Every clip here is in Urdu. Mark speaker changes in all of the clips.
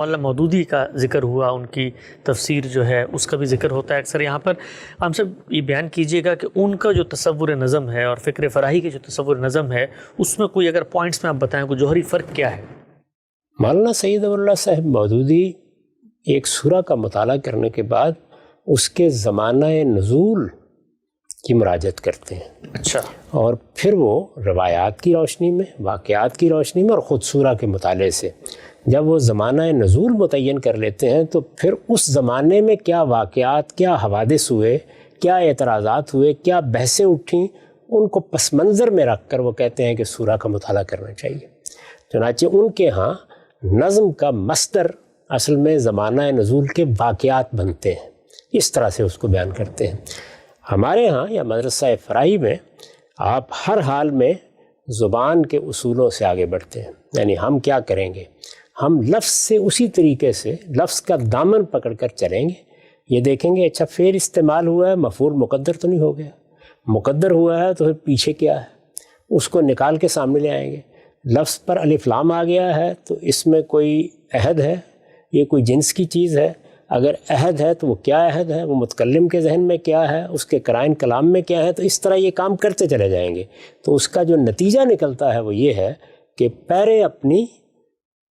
Speaker 1: مولانا مودودی کا ذکر ہوا، ان کی تفسیر جو ہے اس کا بھی ذکر ہوتا ہے اکثر یہاں پر. ہم سب یہ بیان کیجئے گا کہ ان کا جو تصور نظم ہے اور فکر فراہی کے جو تصور نظم ہے اس میں کوئی اگر پوائنٹس میں آپ بتائیں کوئی جوہری فرق کیا ہے؟
Speaker 2: مولانا سید اللہ صاحب مودودی ایک سورہ کا مطالعہ کرنے کے بعد اس کے زمانہ نزول کی مراجعت کرتے ہیں.
Speaker 1: اچھا.
Speaker 2: اور پھر وہ روایات کی روشنی میں، واقعات کی روشنی میں اور خود سورہ کے مطالعے سے جب وہ زمانہ نزول متعین کر لیتے ہیں تو پھر اس زمانے میں کیا واقعات، کیا حوادث ہوئے، کیا اعتراضات ہوئے، کیا بحثیں اٹھیں، ان کو پس منظر میں رکھ کر وہ کہتے ہیں کہ سورہ کا مطالعہ کرنا چاہیے. چنانچہ ان کے ہاں نظم کا مصدر اصل میں زمانہ نزول کے واقعات بنتے ہیں، اس طرح سے اس کو بیان کرتے ہیں. ہمارے ہاں یا مدرسہ فراہی میں آپ ہر حال میں زبان کے اصولوں سے آگے بڑھتے ہیں. یعنی ہم کیا کریں گے، ہم لفظ سے اسی طریقے سے لفظ کا دامن پکڑ کر چلیں گے. یہ دیکھیں گے اچھا فعل استعمال ہوا ہے، مفعول مقدر تو نہیں ہو گیا، مقدر ہوا ہے تو پھر پیچھے کیا ہے اس کو نکال کے سامنے لے آئیں گے. لفظ پر الف لام آ گیا ہے تو اس میں کوئی عہد ہے، یہ کوئی جنس کی چیز ہے. اگر عہد ہے تو وہ کیا عہد ہے، وہ متکلم کے ذہن میں کیا ہے، اس کے قرائن کلام میں کیا ہے. تو اس طرح یہ کام کرتے چلے جائیں گے تو اس کا جو نتیجہ نکلتا ہے وہ یہ ہے کہ پیرے اپنی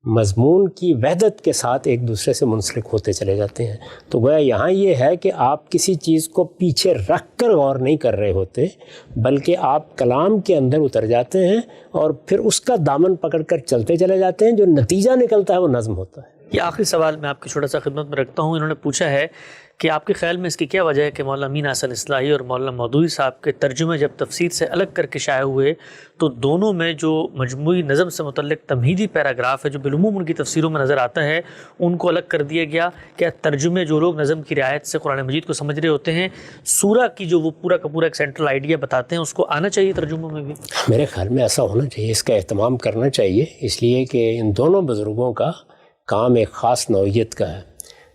Speaker 2: مضمون کی وحدت کے ساتھ ایک دوسرے سے منسلک ہوتے چلے جاتے ہیں. تو گویا یہاں یہ ہے کہ آپ کسی چیز کو پیچھے رکھ کر غور نہیں کر رہے ہوتے، بلکہ آپ کلام کے اندر اتر جاتے ہیں اور پھر اس کا دامن پکڑ کر چلتے چلے جاتے ہیں. جو نتیجہ نکلتا ہے وہ نظم ہوتا ہے.
Speaker 1: یہ آخری سوال میں آپ کی چھوٹا سا خدمت میں رکھتا ہوں. انہوں نے پوچھا ہے کہ آپ کے خیال میں اس کی کیا وجہ ہے کہ مولانا امین احسن اصلاحی اور مولانا مودودی صاحب کے ترجمے جب تفسیر سے الگ کر کے شائع ہوئے تو دونوں میں جو مجموعی نظم سے متعلق تمہیدی پیراگراف ہے جو بالعموم ان کی تفسیروں میں نظر آتا ہے ان کو الگ کر دیا گیا؟ کیا ترجمے جو لوگ نظم کی رعایت سے قرآن مجید کو سمجھ رہے ہوتے ہیں، سورہ کی جو وہ پورا کا پورا ایک سینٹرل آئیڈیا بتاتے ہیں، اس کو آنا چاہیے ترجموں میں بھی؟
Speaker 2: میرے خیال میں ایسا ہونا چاہیے، اس کا اہتمام کرنا چاہیے، اس لیے کہ ان دونوں بزرگوں کا کام ایک خاص نوعیت کا ہے.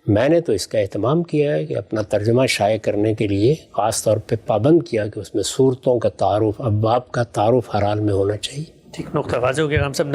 Speaker 2: میں نے تو اس کا اہتمام کیا ہے کہ اپنا ترجمہ شائع کرنے کے لیے خاص طور پہ پابند کیا کہ اس میں صورتوں کا تعارف، ابواب کا تعارف ہر حال میں ہونا چاہیے.
Speaker 1: ٹھیک، نقطہ واضح ہو گیا. ہم سب